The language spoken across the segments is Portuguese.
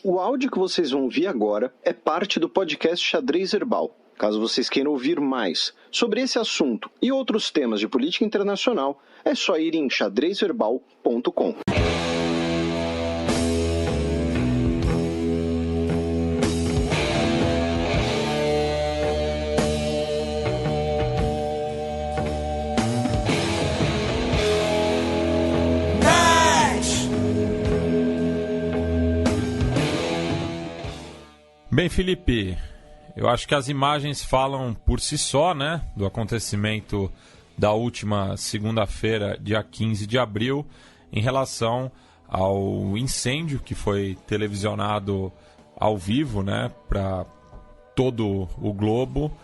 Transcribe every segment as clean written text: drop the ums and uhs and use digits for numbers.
O áudio que vocês vão ouvir agora é parte do podcast Xadrez Herbal. Caso vocês queiram ouvir mais sobre esse assunto e outros temas de política internacional, é só ir em xadrezherbal.com. Bem, Felipe, eu acho que as imagens falam por si só, né, do acontecimento da última segunda-feira, dia 15 de abril, em relação ao incêndio que foi televisionado ao vivo, né, para todo o globo,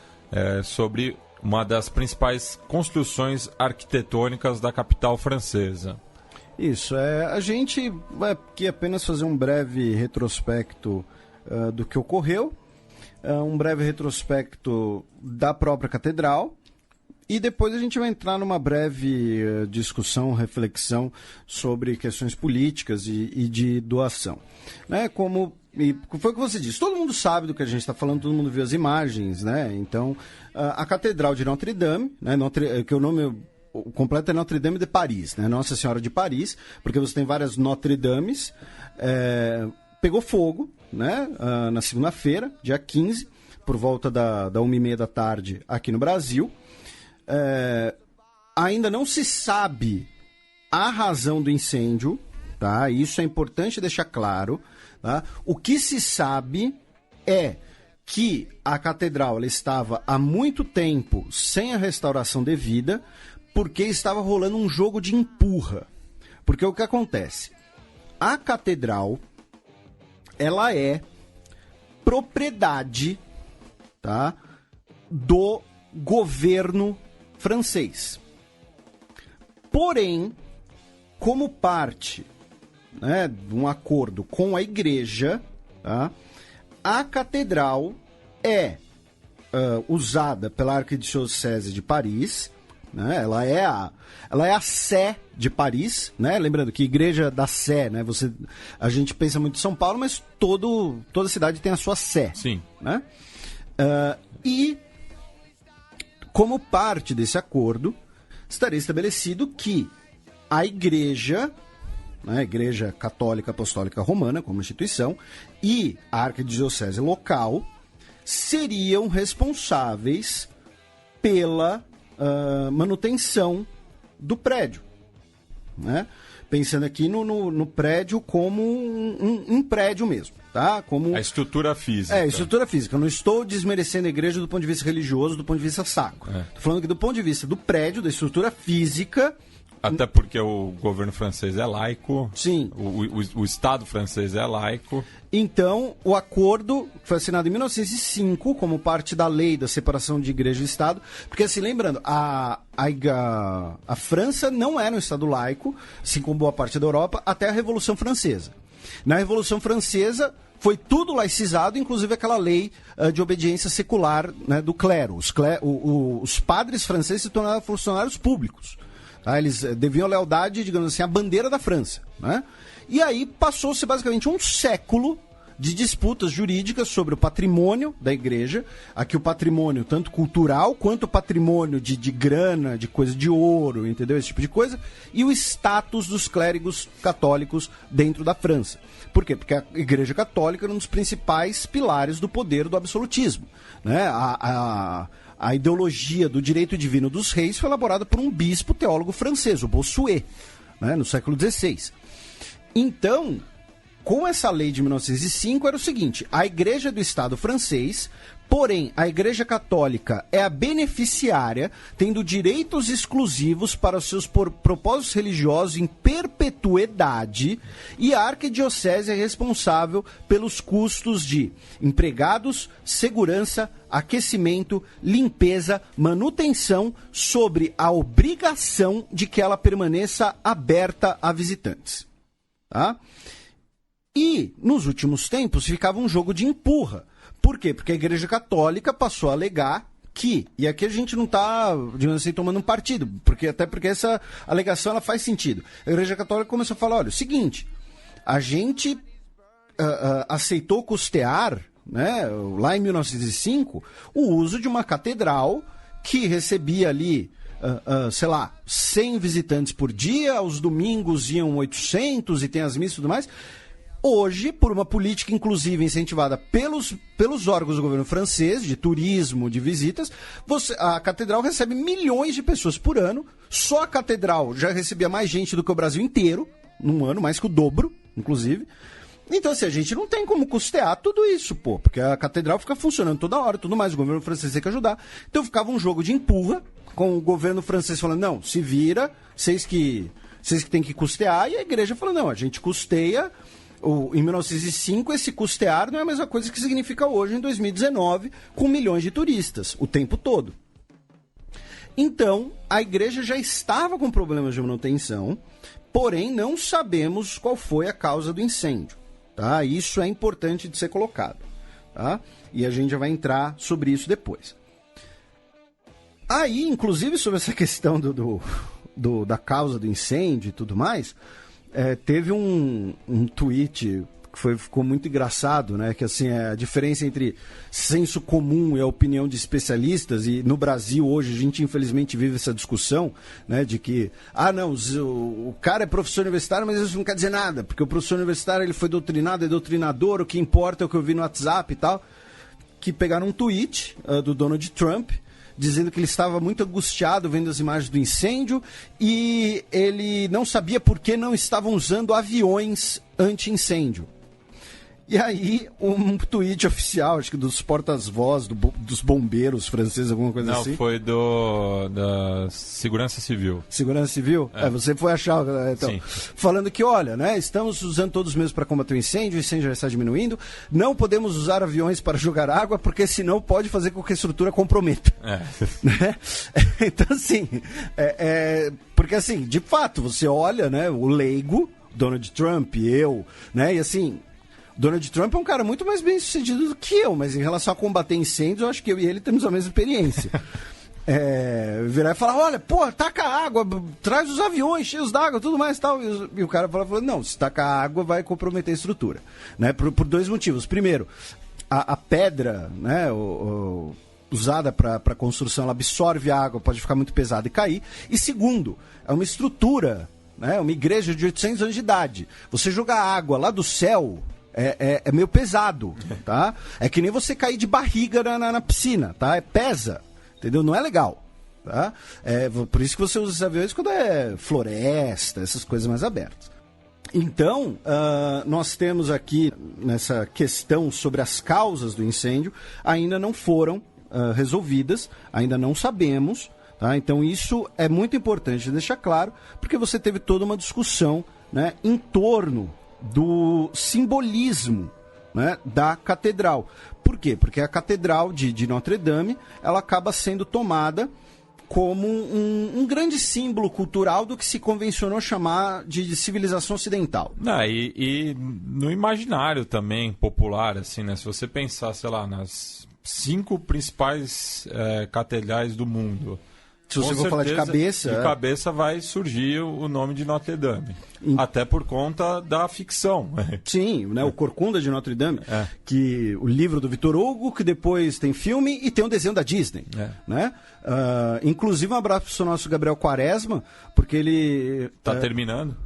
sobre uma das principais construções arquitetônicas da capital francesa. Isso, a gente vai aqui apenas fazer um breve retrospecto do que ocorreu, um breve retrospecto da própria catedral, e depois a gente vai entrar numa breve discussão, reflexão sobre questões políticas e de doação. Né? E foi o que você disse, todo mundo sabe do que a gente está falando, todo mundo viu as imagens, né? Então, a Catedral de Notre-Dame, né? Que o nome completo é Notre-Dame de Paris, né? Nossa Senhora de Paris, porque você tem várias Notre-Dames, pegou fogo, né, na segunda-feira, dia 15, por volta da 1h30 da tarde aqui no Brasil. Ainda não se sabe a razão do incêndio, tá? Isso é importante deixar claro. Tá? O que se sabe é que a catedral ela estava há muito tempo sem a restauração devida, porque estava rolando um jogo de empurra. Porque o que acontece? A catedral ela é propriedade, tá, do governo francês. Porém, como parte, né, de um acordo com a igreja, tá, a catedral é usada pela Arquidiocese de Paris, né, ela é a Sé de Paris, né? Lembrando que Igreja da Sé, né? A gente pensa muito em São Paulo, mas toda cidade tem a sua Sé. Sim. Né? E como parte desse acordo, estaria estabelecido que a Igreja, né, a Igreja Católica Apostólica Romana, como instituição, e a Arquidiocese local seriam responsáveis pela manutenção do prédio. Né? Pensando aqui no prédio como um prédio mesmo, tá? Como a estrutura física. A estrutura física. Eu não estou desmerecendo a igreja do ponto de vista religioso, do ponto de vista sacro. Estou falando aqui do ponto de vista do prédio, da estrutura física. Até porque o governo francês é laico. Sim. O Estado francês é laico. Então, o acordo foi assinado em 1905 como parte da lei da separação de igreja e Estado. Porque, assim, lembrando, a França não era um Estado laico, assim como boa parte da Europa, até a Revolução Francesa. Na Revolução Francesa, foi tudo laicizado, inclusive aquela lei de obediência secular, né, do clero. Os padres franceses se tornaram funcionários públicos. Tá? Eles deviam lealdade, digamos assim, à bandeira da França. Né? E aí passou-se basicamente um século de disputas jurídicas sobre o patrimônio da igreja. Aqui o patrimônio tanto cultural quanto o patrimônio de grana, de coisa de ouro, entendeu? Esse tipo de coisa. E o status dos clérigos católicos dentro da França. Por quê? Porque a igreja católica era um dos principais pilares do poder do absolutismo. Né? A ideologia do direito divino dos reis foi elaborada por um bispo teólogo francês, o Bossuet, né, no século XVI. Então, com essa lei de 1905 era o seguinte: a igreja do Estado francês, porém a igreja católica é a beneficiária, tendo direitos exclusivos para os seus propósitos religiosos em perpetuidade, e a arquidiocese é responsável pelos custos de empregados, segurança, aquecimento, limpeza, manutenção, sobre a obrigação de que ela permaneça aberta a visitantes. Tá? E, nos últimos tempos, ficava um jogo de empurra. Por quê? Porque a Igreja Católica passou a alegar que, e aqui a gente não está, digamos assim, tomando um partido, até porque essa alegação ela faz sentido. A Igreja Católica começou a falar, olha, o seguinte, a gente aceitou custear, né, lá em 1905, o uso de uma catedral que recebia ali, sei lá, 100 visitantes por dia, aos domingos iam 800 e tem as missas e tudo mais. Hoje, por uma política inclusiva incentivada pelos órgãos do governo francês, de turismo, de visitas, a catedral recebe milhões de pessoas por ano. Só a catedral já recebia mais gente do que o Brasil inteiro, num ano, mais que o dobro, inclusive. Então, assim, a gente não tem como custear tudo isso, pô, porque a catedral fica funcionando toda hora, tudo mais, o governo francês tem que ajudar. Então ficava um jogo de empurra, com o governo francês falando, não, se vira, vocês que têm que custear, e a igreja falando, não, a gente custeia. Em 1905, esse custear não é a mesma coisa que significa hoje, em 2019, com milhões de turistas, o tempo todo. Então, a igreja já estava com problemas de manutenção, porém não sabemos qual foi a causa do incêndio. Tá? Isso é importante de ser colocado. Tá? E a gente já vai entrar sobre isso depois. Aí, inclusive, sobre essa questão da causa do incêndio e tudo mais... teve um tweet que ficou muito engraçado, né? Que assim, a diferença entre senso comum e a opinião de especialistas, e no Brasil hoje a gente infelizmente vive essa discussão, né? De que, não, o cara é professor universitário, mas isso não quer dizer nada, porque o professor universitário ele foi doutrinado, é doutrinador, o que importa é o que eu vi no WhatsApp e tal. Que pegaram um tweet do Donald Trump, dizendo que ele estava muito angustiado vendo as imagens do incêndio e ele não sabia por que não estavam usando aviões anti-incêndio. E aí, um tweet oficial, acho que dos portas-voz, dos bombeiros franceses, alguma coisa assim. Não, foi da Segurança Civil. Segurança Civil? Você foi achar, então. Sim. Falando que, olha, né, estamos usando todos os meios para combater o incêndio já está diminuindo, não podemos usar aviões para jogar água, porque senão pode fazer com que a estrutura comprometa. Né? Então, assim, porque assim, de fato, você olha, né, o leigo, Donald Trump, eu, né, e assim... Donald Trump é um cara muito mais bem sucedido do que eu, mas em relação a combater incêndios, eu acho que eu e ele temos a mesma experiência. Virar e falar, olha, pô, taca água, traz os aviões cheios d'água, tudo mais e tal. E o cara falou, não, se tacar água vai comprometer a estrutura. Né? Por dois motivos. Primeiro, a pedra, né, usada para construção, ela absorve a água, pode ficar muito pesada e cair. E segundo, é uma estrutura, né, uma igreja de 800 anos de idade. Você jogar água lá do céu... É meio pesado, tá? É que nem você cair de barriga na piscina, tá? Pesa, entendeu? Não é legal, tá? Por isso que você usa os aviões quando é floresta, essas coisas mais abertas. Então, nós temos aqui, nessa questão sobre as causas do incêndio, ainda não foram resolvidas, ainda não sabemos, tá? Então isso é muito importante deixar claro, porque você teve toda uma discussão, né, em torno do simbolismo, né, da catedral. Por quê? Porque a catedral de Notre Dame, ela acaba sendo tomada como um grande símbolo cultural do que se convencionou chamar de civilização ocidental. E no imaginário também popular, assim, né? Se você pensar, sei lá, nas 5 principais catedrais do mundo... Se você for falar de cabeça... De cabeça vai surgir o nome de Notre Dame. Até por conta da ficção. Sim, né, o Corcunda de Notre Dame, que o livro do Victor Hugo, que depois tem filme e tem um desenho da Disney. Né? Inclusive um abraço para o nosso Gabriel Quaresma, porque ele... Tá terminando?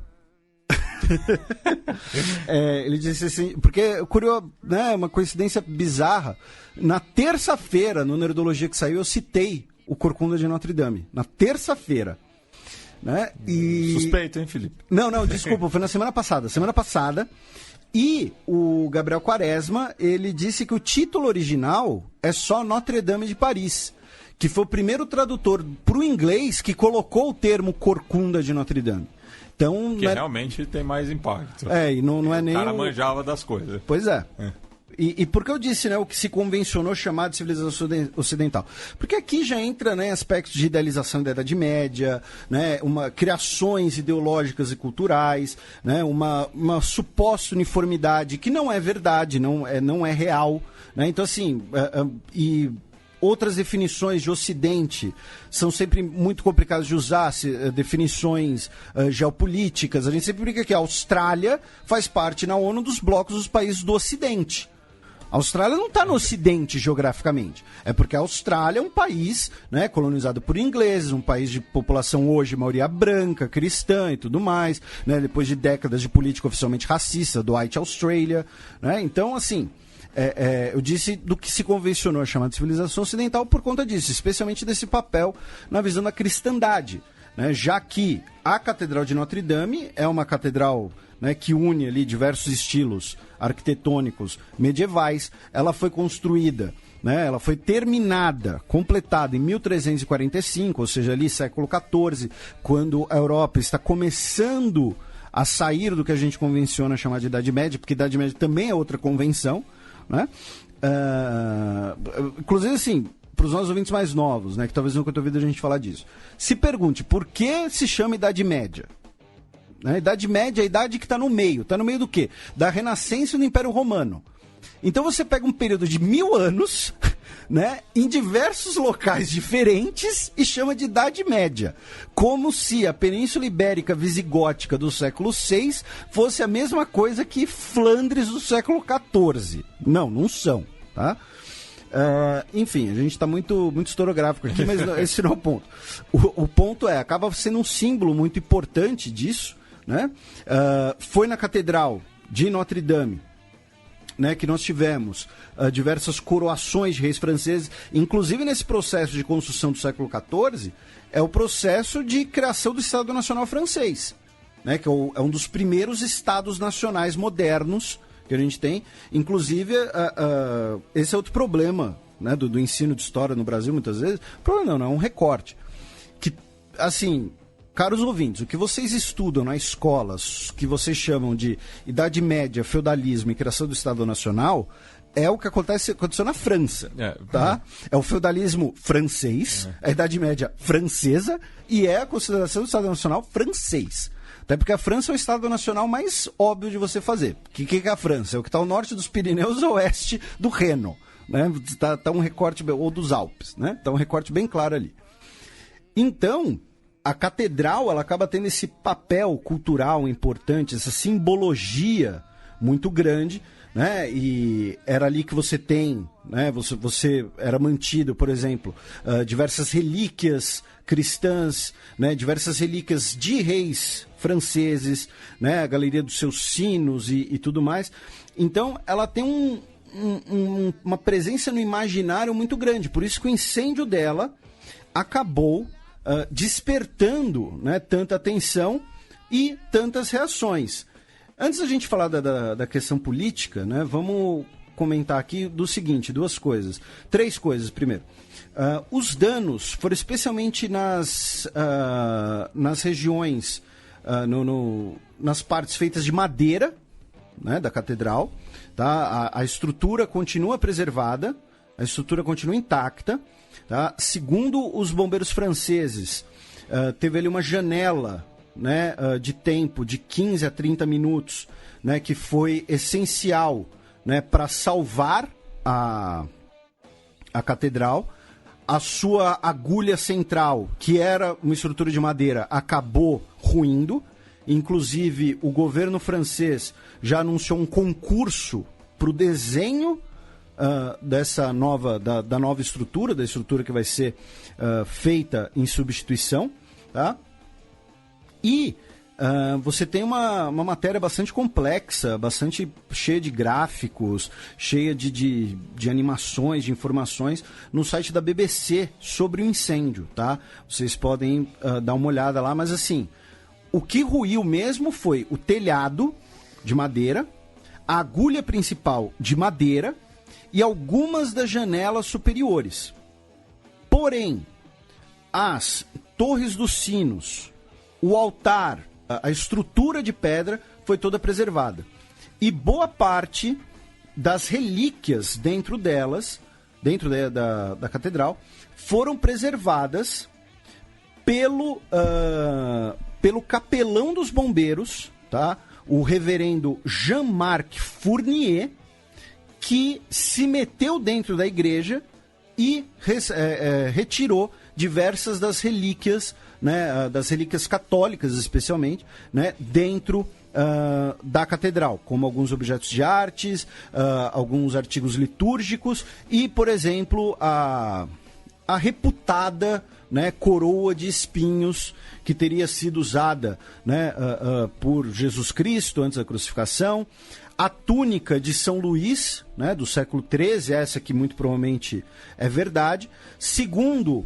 Ele disse assim, porque curioso, né, uma coincidência bizarra. Na terça-feira, no Nerdologia que saiu, eu citei o Corcunda de Notre Dame, na terça-feira. Né? Suspeito, hein, Felipe? Não, desculpa, foi na semana passada. E o Gabriel Quaresma, ele disse que o título original é só Notre Dame de Paris, que foi o primeiro tradutor para o inglês que colocou o termo Corcunda de Notre Dame. Então, que realmente tem mais impacto. E não é nem... O cara manjava das coisas. Pois é. E por que eu disse, né, o que se convencionou chamar de civilização ocidental? Porque aqui já entra, né, aspectos de idealização da Idade Média, né, criações ideológicas e culturais, né, uma suposta uniformidade que não é verdade, não é real. Né? Então, assim, outras definições de Ocidente são sempre muito complicadas de usar, definições geopolíticas. A gente sempre brinca que a Austrália faz parte na ONU dos blocos dos países do Ocidente. A Austrália não está no Ocidente geograficamente. É porque a Austrália é um país, né, colonizado por ingleses, um país de população hoje, maioria branca, cristã e tudo mais, né, depois de décadas de política oficialmente racista, do White Australia. Né? Então, assim, eu disse do que se convencionou a chamar de civilização ocidental por conta disso, especialmente desse papel na visão da cristandade. Né? Já que a Catedral de Notre Dame é uma catedral, né, que une ali diversos estilos arquitetônicos medievais. Ela foi construída, né, ela foi terminada, completada em 1345, ou seja, ali século XIV, quando a Europa está começando a sair do que a gente convenciona chamar de Idade Média, porque Idade Média também é outra convenção, né? Inclusive, assim, para os nossos ouvintes mais novos, né, que talvez nunca tenham ouvido a gente falar disso, se pergunte por que se chama Idade Média. A Idade Média é a idade que está no meio. Está no meio do quê? Da Renascença e do Império Romano. Então você pega um período de 1000 anos, né, em diversos locais diferentes e chama de Idade Média. Como se a Península Ibérica Visigótica do século VI fosse a mesma coisa que Flandres do século XIV. Não, não são, tá? Enfim, a gente está muito historiográfico aqui, mas esse não é o ponto. O ponto acaba sendo um símbolo muito importante disso, né? Foi na Catedral de Notre Dame, né, que nós tivemos diversas coroações de reis franceses, inclusive nesse processo de construção do século XIV, é o processo de criação do Estado Nacional francês, né, que é um dos primeiros estados nacionais modernos que a gente tem. Inclusive, esse é outro problema, né, do ensino de história no Brasil, muitas vezes. Problema não, é um recorte. Que, assim, caros ouvintes, o que vocês estudam na escola, que vocês chamam de Idade Média, feudalismo e criação do Estado Nacional, é o que aconteceu na França, tá? É o feudalismo francês, a Idade Média francesa e é a consideração do Estado Nacional francês. Até porque a França é o Estado Nacional mais óbvio de você fazer. O que é a França? É o que está ao norte dos Pirineus e ao oeste do Reno. Né? Tá um recorte, ou dos Alpes, né? Tá um recorte bem claro ali. Então, a catedral ela acaba tendo esse papel cultural importante, essa simbologia muito grande, né? E era ali que você tem, né? Você era mantido, por exemplo, diversas relíquias cristãs, né? Diversas relíquias de reis franceses, né? A galeria dos seus sinos e tudo mais. Então, ela tem uma presença no imaginário muito grande. Por isso que o incêndio dela acabou despertando, né, tanta atenção e tantas reações. Antes da gente falar da questão política, né, vamos comentar aqui do seguinte, três coisas. Primeiro, os danos foram especialmente nas regiões, nas partes feitas de madeira, né, da catedral. Tá? A estrutura continua preservada, a estrutura continua intacta. Tá? Segundo os bombeiros franceses, teve ali uma janela, né, de tempo de 15 a 30 minutos, né, que foi essencial, né, para salvar a catedral. A sua agulha central, que era uma estrutura de madeira, acabou ruindo. Inclusive, o governo francês já anunciou um concurso para o desenho da nova estrutura, da estrutura que vai ser feita em substituição. Tá? E você tem uma matéria bastante complexa, bastante cheia de gráficos, cheia de animações, de informações, no site da BBC sobre o incêndio. Tá? Vocês podem dar uma olhada lá, mas assim, o que ruiu mesmo foi o telhado de madeira, a agulha principal de madeira e algumas das janelas superiores. Porém, as torres dos sinos, o altar, a estrutura de pedra foi toda preservada. E boa parte das relíquias dentro delas, dentro da catedral, foram preservadas pelo capelão dos bombeiros, tá? O reverendo Jean-Marc Fournier, que se meteu dentro da igreja e retirou diversas das relíquias, né, das relíquias católicas especialmente, né, dentro da catedral, como alguns objetos de artes, alguns artigos litúrgicos e, por exemplo, a reputada, né, coroa de espinhos que teria sido usada, né, por Jesus Cristo antes da crucificação, a túnica de São Luís, né, do século XIII, essa que muito provavelmente é verdade, segundo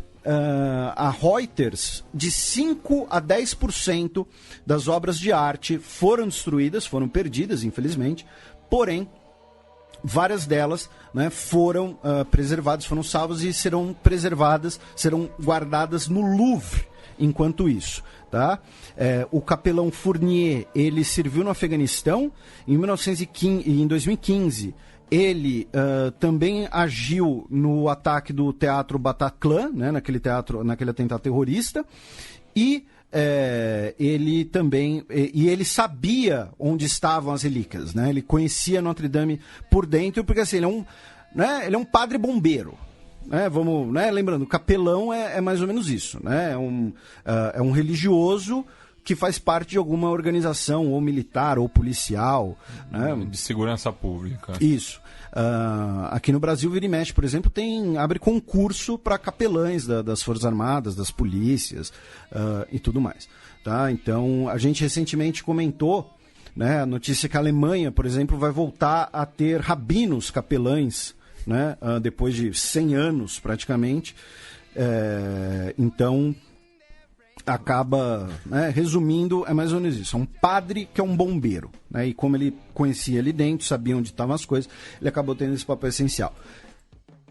a Reuters, de 5 a 10% das obras de arte foram destruídas, foram perdidas, infelizmente, porém, várias delas, né, foram preservadas, foram salvas e serão preservadas, serão guardadas no Louvre enquanto isso. Tá? O capelão Fournier, ele serviu no Afeganistão em 2015. Ele também agiu no ataque do Teatro Bataclan, né, naquele atentado terrorista, e ele também ele sabia onde estavam as relíquias, né? Ele conhecia Notre Dame por dentro, porque assim, ele é um padre bombeiro. Vamos, né, lembrando, o capelão é mais ou menos isso, né? É um religioso que faz parte de alguma organização, ou militar, ou policial. Né? De segurança pública. Isso. Aqui no Brasil, vira e mexe, por exemplo, abre concurso para capelães das Forças Armadas, das polícias e tudo mais. Tá? Então, a gente recentemente comentou, né, a notícia que a Alemanha, por exemplo, vai voltar a ter rabinos capelães, né, depois de 100 anos, praticamente. Então, acaba, né, resumindo, é mais ou menos isso. É um padre que é um bombeiro, né, e como ele conhecia ali dentro, sabia onde estavam as coisas, ele acabou tendo esse papel essencial.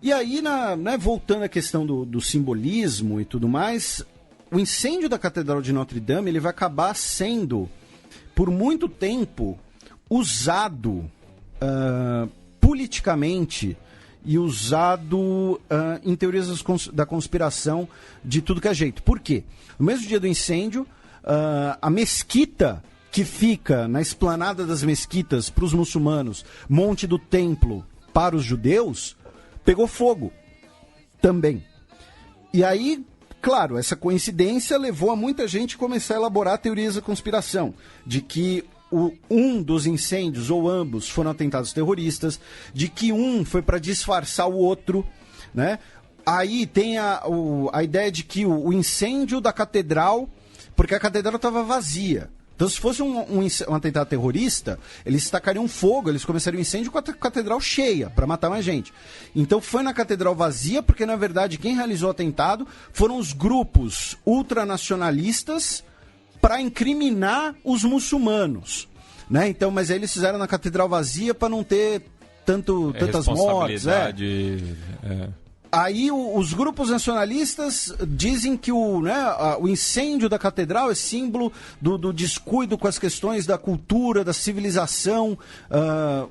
E aí, né, voltando à questão do simbolismo e tudo mais, o incêndio da Catedral de Notre Dame, ele vai acabar sendo, por muito tempo, usado politicamente e usado em teorias da conspiração de tudo que é jeito. Por quê? No mesmo dia do incêndio, a mesquita que fica na esplanada das mesquitas para os muçulmanos, Monte do Templo para os judeus, pegou fogo também. E aí, claro, essa coincidência levou a muita gente começar a elaborar teorias da conspiração, de que um dos incêndios, ou ambos, foram atentados terroristas, de que um foi para disfarçar o outro, né? Aí tem a ideia de que o incêndio da catedral, porque a catedral estava vazia. Então, se fosse um atentado terrorista, eles tacariam fogo, eles começariam um incêndio com a catedral cheia, para matar mais gente. Então, foi na catedral vazia, porque, na verdade, quem realizou o atentado foram os grupos ultranacionalistas para incriminar os muçulmanos, né? Então, mas aí eles fizeram na catedral vazia para não ter tantas mortes. Aí os grupos nacionalistas dizem que o incêndio da catedral é símbolo do descuido com as questões da cultura, da civilização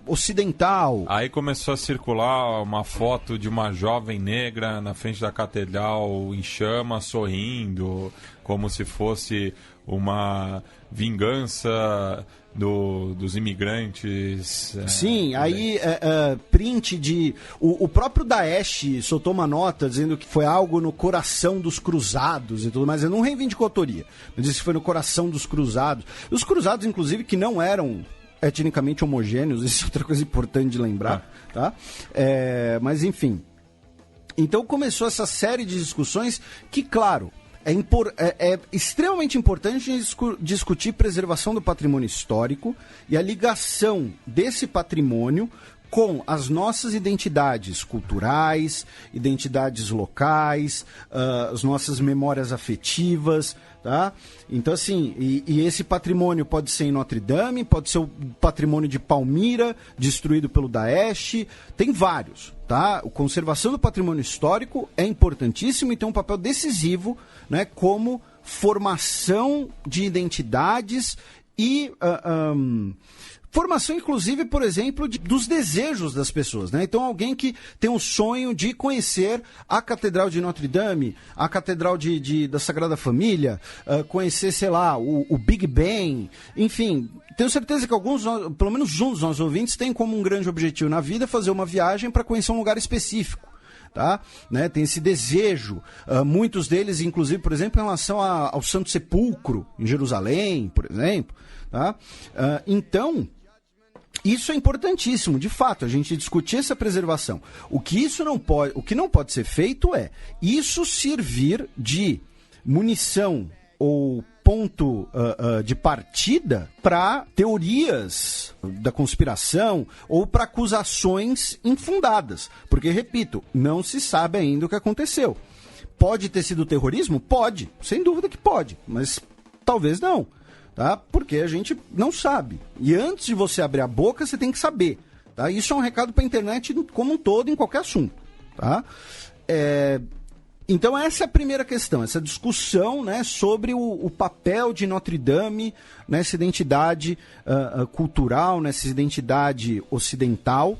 ocidental. Aí começou a circular uma foto de uma jovem negra na frente da catedral em chamas, sorrindo, como se fosse uma vingança dos imigrantes. Sim, aí print de... O próprio Daesh soltou uma nota dizendo que foi algo no coração dos cruzados e tudo mais. Ele não reivindicou autoria, mas disse que foi no coração dos cruzados. Os cruzados, inclusive, que não eram etnicamente homogêneos, isso é outra coisa importante de lembrar, tá? Mas, enfim. Então começou essa série de discussões que, claro... É extremamente importante discutir preservação do patrimônio histórico e a ligação desse patrimônio com as nossas identidades culturais, identidades locais, as nossas memórias afetivas, tá? Então, assim, e esse patrimônio pode ser em Notre Dame, pode ser o patrimônio de Palmira, destruído pelo Daesh, tem vários, tá? A conservação do patrimônio histórico é importantíssimo e tem um papel decisivo, né, como formação de identidades e formação, inclusive, por exemplo, dos desejos das pessoas, né? Então, alguém que tem um sonho de conhecer a Catedral de Notre Dame, a Catedral da Sagrada Família, conhecer, sei lá, o Big Ben, enfim... Tenho certeza que alguns, pelo menos um dos nossos ouvintes, tem como um grande objetivo na vida fazer uma viagem para conhecer um lugar específico. Tá? Né? Tem esse desejo, muitos deles, inclusive, por exemplo, em relação ao Santo Sepulcro, em Jerusalém, por exemplo. Tá? Então, isso é importantíssimo, de fato, a gente discutir essa preservação. O que não pode ser feito é isso servir de munição ou ponto de partida para teorias da conspiração ou para acusações infundadas. Porque, repito, não se sabe ainda o que aconteceu. Pode ter sido terrorismo? Pode, sem dúvida que pode, mas talvez não, tá? Porque a gente não sabe. E antes de você abrir a boca, você tem que saber. Tá? Isso é um recado para a internet como um todo, em qualquer assunto. Tá? Então essa é a primeira questão, essa discussão, né, sobre o papel de Notre Dame nessa identidade cultural, nessa identidade ocidental.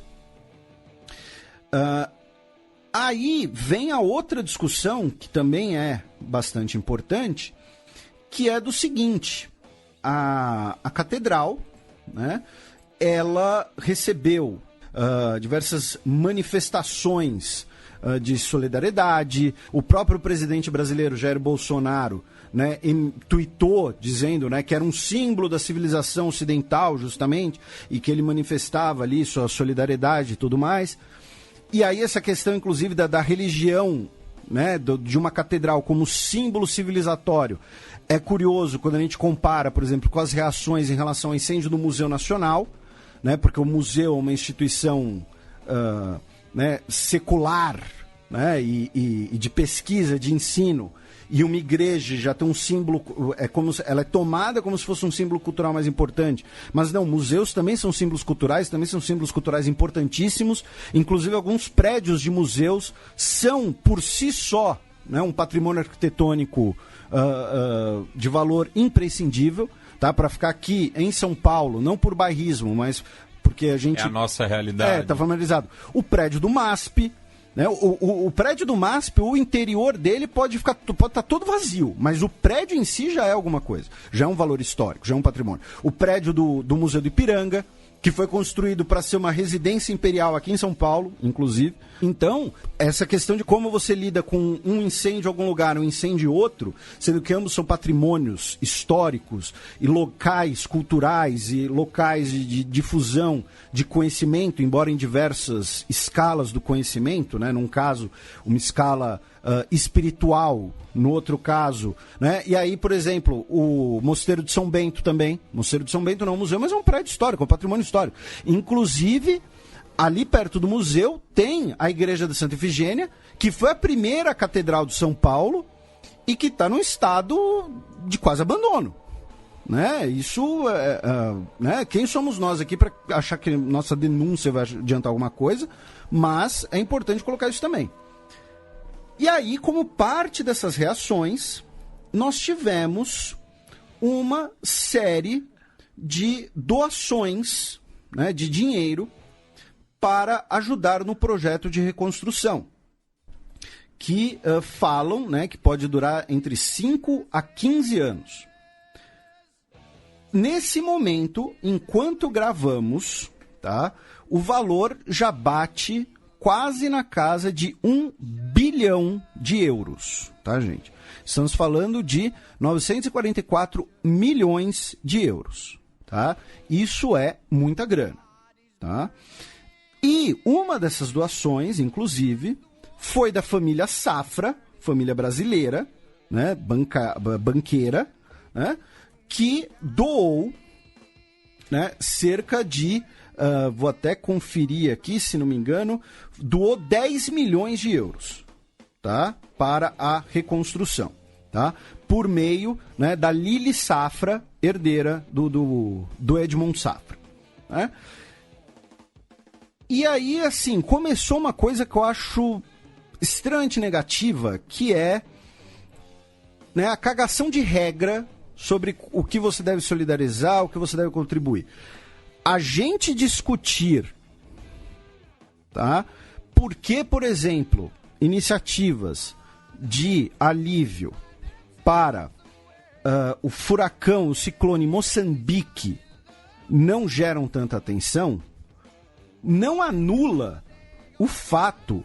Aí vem a outra discussão, que também é bastante importante, que é do seguinte: a catedral, né, ela recebeu diversas manifestações de solidariedade. O próprio presidente brasileiro, Jair Bolsonaro, né, tuitou dizendo, né, que era um símbolo da civilização ocidental, justamente, e que ele manifestava ali sua solidariedade e tudo mais. E aí essa questão, inclusive, da religião, né, de uma catedral como símbolo civilizatório, é curioso quando a gente compara, por exemplo, com as reações em relação ao incêndio do Museu Nacional, né, porque o museu é uma instituição né, secular, né, e de pesquisa, de ensino, e uma igreja já tem um símbolo, ela é tomada como se fosse um símbolo cultural mais importante. Mas não, museus também são símbolos culturais, importantíssimos. Inclusive alguns prédios de museus são por si só, né, um patrimônio arquitetônico de valor imprescindível, tá? Para ficar aqui em São Paulo, não por bairrismo, mas porque a gente... É a nossa realidade. Está familiarizado. O prédio do MASP, né? O prédio do MASP, o interior dele pode estar todo vazio, mas o prédio em si já é alguma coisa. Já é um valor histórico, já é um patrimônio. O prédio do Museu do Ipiranga, que foi construído para ser uma residência imperial aqui em São Paulo, inclusive. Então, essa questão de como você lida com um incêndio em algum lugar, um incêndio em outro, sendo que ambos são patrimônios históricos e locais culturais e locais de difusão de conhecimento, embora em diversas escalas do conhecimento, né? Num caso, uma escala espiritual, no outro caso, né? E aí, por exemplo, o Mosteiro de São Bento também. Mosteiro de São Bento não é um museu, mas é um prédio histórico, um patrimônio histórico. Inclusive, ali perto do museu tem a Igreja da Santa Efigênia, que foi a primeira catedral de São Paulo e que está num estado de quase abandono. Né? Isso, né? Quem somos nós aqui para achar que nossa denúncia vai adiantar alguma coisa? Mas é importante colocar isso também. E aí, como parte dessas reações, nós tivemos uma série de doações, né, de dinheiro para ajudar no projeto de reconstrução, que falam, né, que pode durar entre 5 a 15 anos. Nesse momento, enquanto gravamos, tá, o valor já bate quase na casa de 1 bilhão de euros, tá, gente? Estamos falando de 944 milhões de euros, tá? Isso é muita grana, tá? E uma dessas doações, inclusive, foi da família Safra, família brasileira, né, banqueira, né, que doou, né, cerca de... vou até conferir aqui, se não me engano, doou 10 milhões de euros, tá? Para a reconstrução, tá? Por meio, né, da Lili Safra, herdeira do Edmond Safra, né? E aí, assim, começou uma coisa que eu acho extremamente negativa, que é, né, a cagação de regra sobre o que você deve solidarizar, o que você deve contribuir. A gente discutir, tá? Por que, por exemplo, iniciativas de alívio para o furacão, o ciclone Moçambique não geram tanta atenção, não anula o fato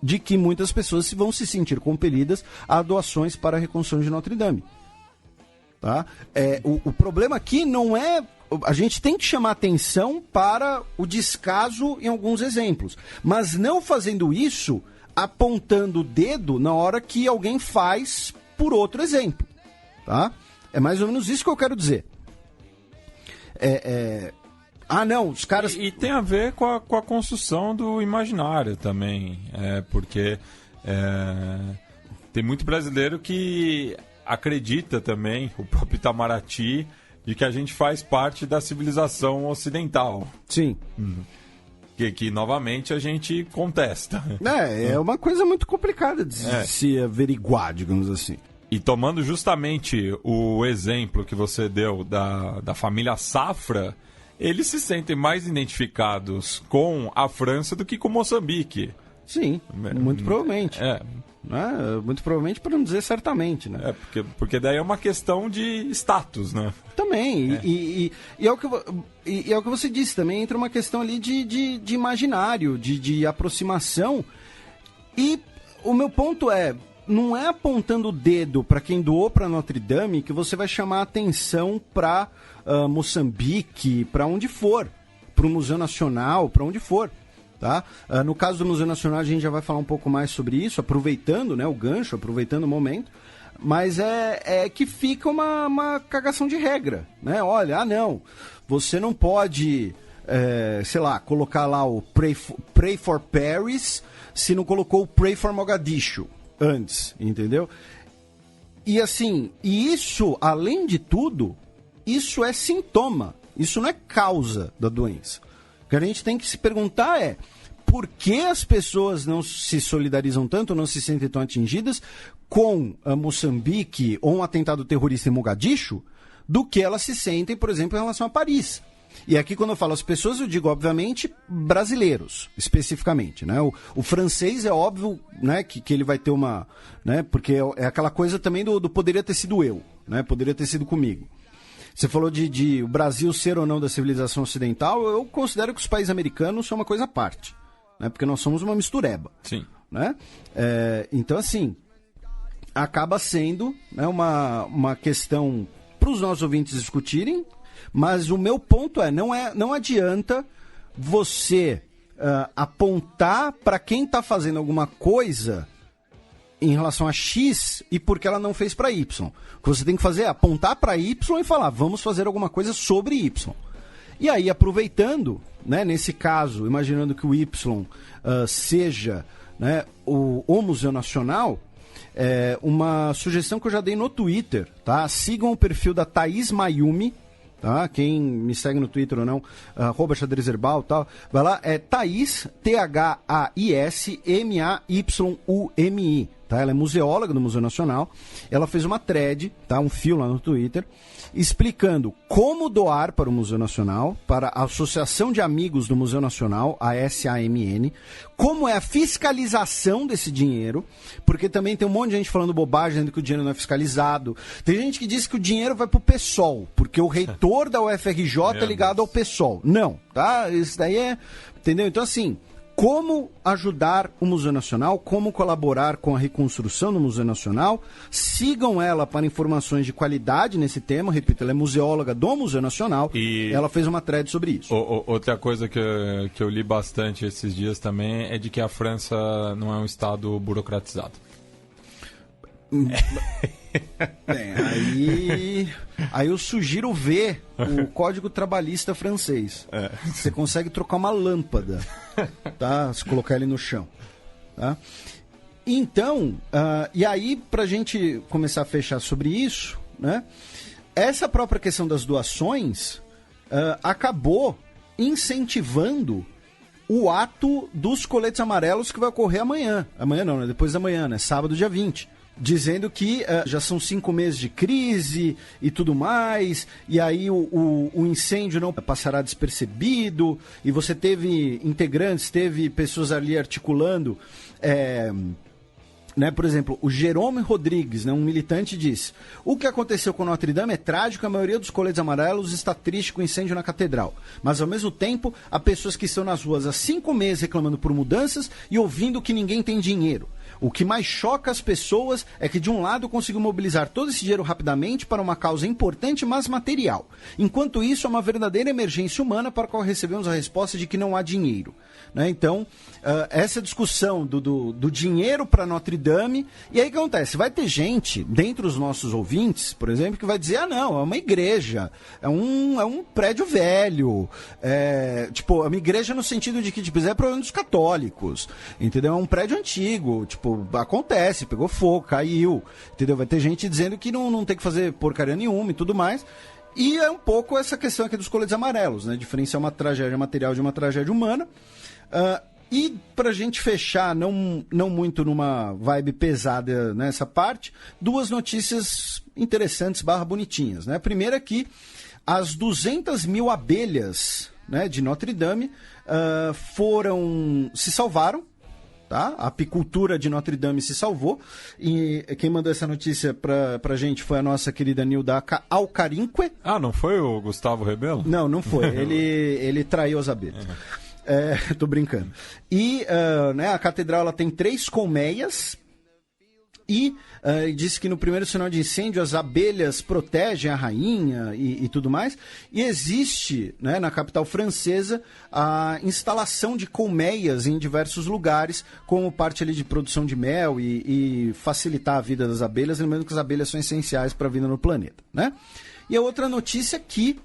de que muitas pessoas vão se sentir compelidas a doações para a reconstrução de Notre Dame. Tá? O problema aqui não é... A gente tem que chamar atenção para o descaso em alguns exemplos, mas não fazendo isso apontando o dedo na hora que alguém faz por outro exemplo. Tá? É mais ou menos isso que eu quero dizer. Não, os caras... E tem a ver com a construção do imaginário também, porque tem muito brasileiro que acredita também, o próprio Itamaraty, de que a gente faz parte da civilização ocidental. Sim. Que novamente a gente contesta. É uma coisa muito complicada de se averiguar, digamos assim. E tomando justamente o exemplo que você deu da família Safra, eles se sentem mais identificados com a França do que com Moçambique. Sim, muito provavelmente. Muito provavelmente, para não dizer certamente, né? Porque daí é uma questão de status, né? Também, e é o que você disse, também entra uma questão ali de imaginário, de aproximação. E o meu ponto não é apontando o dedo para quem doou para Notre Dame que você vai chamar a atenção para Moçambique, para onde for, para o Museu Nacional, para onde for. Tá? No caso do Museu Nacional a gente já vai falar um pouco mais sobre isso, aproveitando, né, o gancho, aproveitando o momento, mas é que fica uma cagação de regra, né? Olha, não, você não pode, colocar lá o Pray for Paris se não colocou o Pray for Mogadishu antes, entendeu? E assim, isso, além de tudo, isso é sintoma, isso não é causa da doença. O que a gente tem que se perguntar por que as pessoas não se solidarizam tanto, não se sentem tão atingidas com a Moçambique ou um atentado terrorista em Mogadishu do que elas se sentem, por exemplo, em relação a Paris. E aqui, quando eu falo as pessoas, eu digo, obviamente, brasileiros, especificamente. Né? O francês é óbvio, né, que ele vai ter uma... Né, porque é aquela coisa também do poderia ter sido eu, né, poderia ter sido comigo. Você falou de o Brasil ser ou não da civilização ocidental, eu considero que os países americanos são uma coisa à parte, né? Porque nós somos uma mistureba. Sim. Né? Então, assim, acaba sendo, né, uma questão para os nossos ouvintes discutirem, mas o meu ponto não adianta você apontar para quem está fazendo alguma coisa em relação a X e porque ela não fez para Y. O que você tem que fazer é apontar para Y e falar, vamos fazer alguma coisa sobre Y. E aí, aproveitando, né, nesse caso, imaginando que o Y seja, né, o Museu Nacional, uma sugestão que eu já dei no Twitter, tá? Sigam o perfil da Thaís Mayumi, tá? Quem me segue no Twitter ou não, @xadrezherbal, tal, vai lá, Thaís, Thais Mayumi, tá? Ela é museóloga do Museu Nacional, ela fez uma thread, tá? Um fio lá no Twitter, explicando como doar para o Museu Nacional, para a Associação de Amigos do Museu Nacional, a SAMN, como é a fiscalização desse dinheiro, porque também tem um monte de gente falando bobagem, dizendo que o dinheiro não é fiscalizado. Tem gente que diz que o dinheiro vai para o PSOL, porque o reitor da UFRJ é ligado ao PSOL. Não, tá? Isso daí entendeu? Então, assim, como ajudar o Museu Nacional, como colaborar com a reconstrução do Museu Nacional. Sigam ela para informações de qualidade nesse tema. Repito, ela é museóloga do Museu Nacional. E ela fez uma thread sobre isso. Outra coisa que eu li bastante esses dias também é de que a França não é um estado burocratizado. Aí eu sugiro ver o Código Trabalhista francês. Você consegue trocar uma lâmpada, tá? Se colocar ele no chão, tá? Então, e aí, pra gente começar a fechar sobre isso, né? Essa própria questão das doações acabou incentivando o ato dos coletes amarelos que vai ocorrer amanhã. Amanhã não, né? Depois da manhã, né? Sábado, dia 20. Dizendo que já são 5 meses de crise e tudo mais, e aí o incêndio não passará despercebido, e você teve integrantes, teve pessoas ali articulando né, por exemplo, o Jerome Rodrigues, né, um militante, diz: o que aconteceu com Notre Dame é trágico, a maioria dos coletes amarelos está triste com o incêndio na catedral. Mas, ao mesmo tempo, há pessoas que estão nas ruas há 5 meses reclamando por mudanças e ouvindo que ninguém tem dinheiro. O que mais choca as pessoas é que, de um lado, conseguiu mobilizar todo esse dinheiro rapidamente para uma causa importante, mas material. Enquanto isso, é uma verdadeira emergência humana para a qual recebemos a resposta de que não há dinheiro. Né? Então, essa discussão do dinheiro para Notre Dame, e aí o que acontece? Vai ter gente, dentre os nossos ouvintes, por exemplo, que vai dizer: ah, não, é uma igreja, é um prédio velho, é uma igreja no sentido de que é problema dos católicos, entendeu? É um prédio antigo, acontece, pegou fogo, caiu, entendeu? Vai ter gente dizendo que não tem que fazer porcaria nenhuma e tudo mais. E é um pouco essa questão aqui dos coletes amarelos, né? Diferenciar uma tragédia material de uma tragédia humana. E pra gente fechar, não muito numa vibe pesada nessa parte, 2 notícias interessantes / bonitinhas, né? A primeira é que as 200 mil abelhas, né, de Notre Dame se salvaram. Tá? A apicultura de Notre Dame se salvou, e quem mandou essa notícia pra gente foi a nossa querida Nilda Alcarinque. Ah, não foi o Gustavo Rebelo? Não foi, ele traiu as abelhas. Tô brincando. E né, a catedral ela tem 3 colmeias, e disse que no primeiro sinal de incêndio as abelhas protegem a rainha e tudo mais. E existe, né, na capital francesa, a instalação de colmeias em diversos lugares, como parte ali de produção de mel e facilitar a vida das abelhas, lembrando que as abelhas são essenciais para a vida no planeta, né? E a outra notícia é que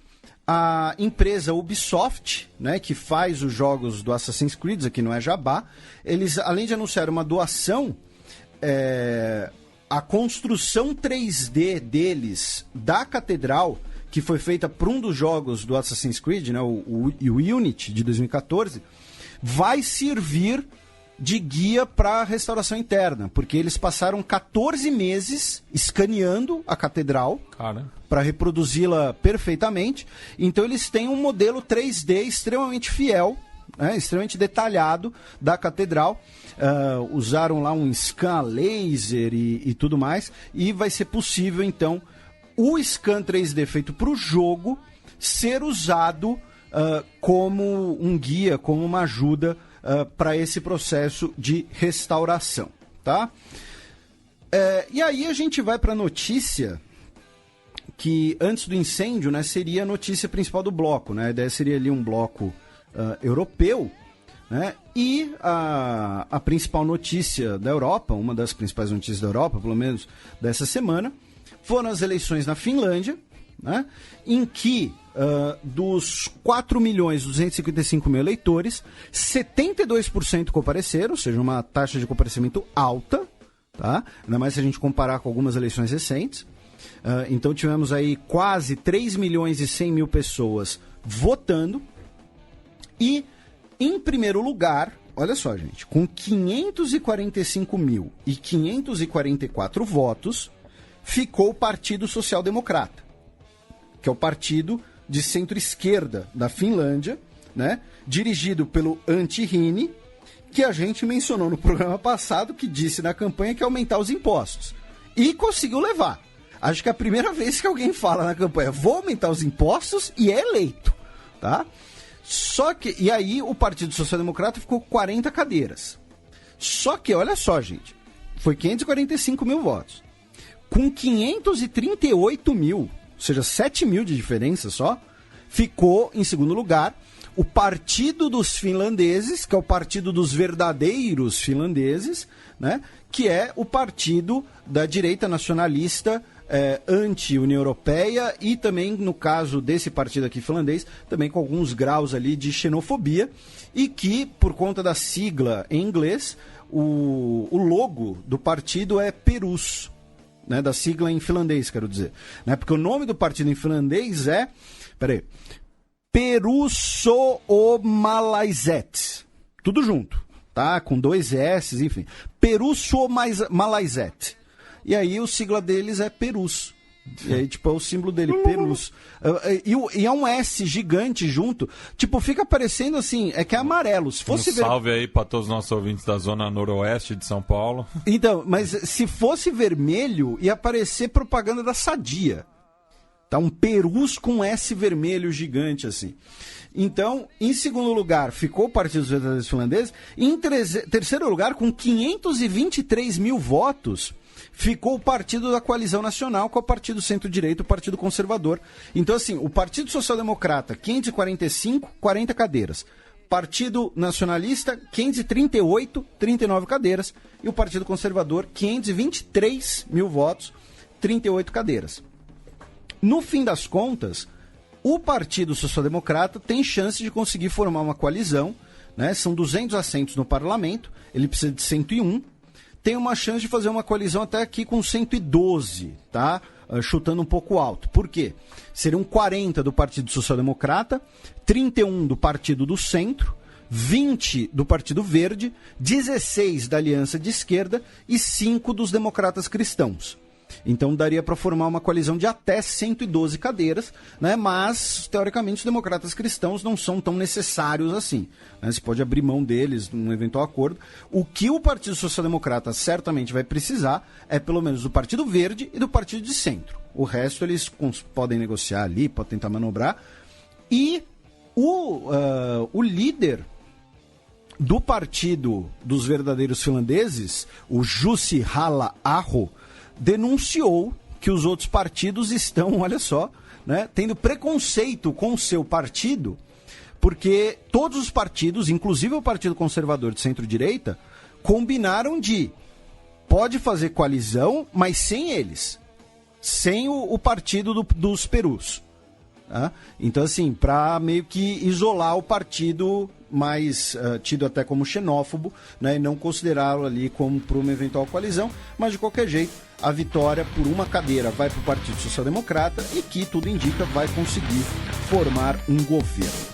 a empresa Ubisoft, né, que faz os jogos do Assassin's Creed, aqui não é jabá, eles, além de anunciar uma doação, a construção 3D deles da catedral, que foi feita por um dos jogos do Assassin's Creed, né, o Unity de 2014, vai servir de guia para a restauração interna, porque eles passaram 14 meses escaneando a catedral para reproduzi-la perfeitamente. Então eles têm um modelo 3D extremamente fiel, né, extremamente detalhado da catedral. Usaram lá um scan laser e tudo mais, e vai ser possível então o scan 3D feito para o jogo ser usado como um guia, como uma ajuda para esse processo de restauração, tá? E aí a gente vai para a notícia que antes do incêndio, né, seria a notícia principal do bloco, né? A ideia seria ali um bloco europeu, né? E a principal notícia da Europa, uma das principais notícias da Europa, pelo menos dessa semana, foram as eleições na Finlândia, né? Em que dos 4.255.000 eleitores, 72% compareceram, ou seja, uma taxa de comparecimento alta, tá? Ainda mais se a gente comparar com algumas eleições recentes. Então tivemos aí quase 3.100.000 pessoas votando. E em primeiro lugar, olha só, gente, com 545.544 votos, ficou o Partido Social Democrata, que é o partido de centro-esquerda da Finlândia, né, dirigido pelo Antti Rinne, que a gente mencionou no programa passado, que disse na campanha que ia aumentar os impostos. E conseguiu levar. Acho que é a primeira vez que alguém fala na campanha: vou aumentar os impostos, e é eleito, tá? Só que, e aí o Partido Social Democrata ficou com 40 cadeiras. Só que, olha só, gente, foi 545.000 votos. Com 538.000, ou seja, 7.000 de diferença só, ficou em segundo lugar o Partido dos Finlandeses, que é o partido dos verdadeiros finlandeses, né, que é o partido da direita nacionalista anti-União Europeia, e também, no caso desse partido aqui finlandês, também com alguns graus ali de xenofobia, e que, por conta da sigla em inglês, o logo do partido é Perus, né, da sigla em finlandês, quero dizer. Né, porque o nome do partido em finlandês é... Peraí. Perussuomalaiset. Tudo junto, tá? Com 2 S, enfim. Perussuomalaiset. E aí o sigla deles é Perus, E aí, tipo, é o símbolo dele, Perus. E é um S gigante junto. Tipo, fica parecendo assim, é que é amarelo. Se fosse salve aí para todos os nossos ouvintes da zona noroeste de São Paulo. Então, mas se fosse vermelho, ia aparecer propaganda da Sadia. Tá, um Perus com S vermelho gigante, assim. Então, em segundo lugar, ficou o Partido dos Verdadeiros Finlandeses. Em terceiro lugar, com 523 mil votos, ficou o Partido da Coalizão Nacional, que é o Partido Centro-Direita, o Partido Conservador. Então, assim, o Partido Social Democrata, 545, 40 cadeiras. Partido Nacionalista, 538, 39 cadeiras. E o Partido Conservador, 523 mil votos, 38 cadeiras. No fim das contas, o Partido Social Democrata tem chance de conseguir formar uma coalizão, né? São 200 assentos no parlamento, ele precisa de 101. Tem uma chance de fazer uma coalizão até aqui com 112, tá? Chutando um pouco alto. Por quê? Seriam 40 do Partido Social Democrata, 31 do Partido do Centro, 20 do Partido Verde, 16 da Aliança de Esquerda e 5 dos Democratas Cristãos. Então daria para formar uma coalizão de até 112 cadeiras, né? Mas, teoricamente, os democratas cristãos não são tão necessários assim, né? Você pode abrir mão deles num eventual acordo. O que o Partido Social Democrata certamente vai precisar é pelo menos do Partido Verde e do Partido de Centro. O resto eles podem negociar ali, podem tentar manobrar. E o líder do Partido dos Verdadeiros Finlandeses, o Jussi Halla-aho, denunciou que os outros partidos estão, olha só, né, tendo preconceito com o seu partido, porque todos os partidos, inclusive o Partido Conservador de Centro-Direita, combinaram de pode fazer coalizão, mas sem eles, sem o partido dos Perus. Tá? Então, assim, para meio que isolar o partido mais tido até como xenófobo, né, e não considerá-lo ali como para uma eventual coalizão, mas de qualquer jeito, a vitória por uma cadeira vai para o Partido Social Democrata e que, tudo indica, vai conseguir formar um governo.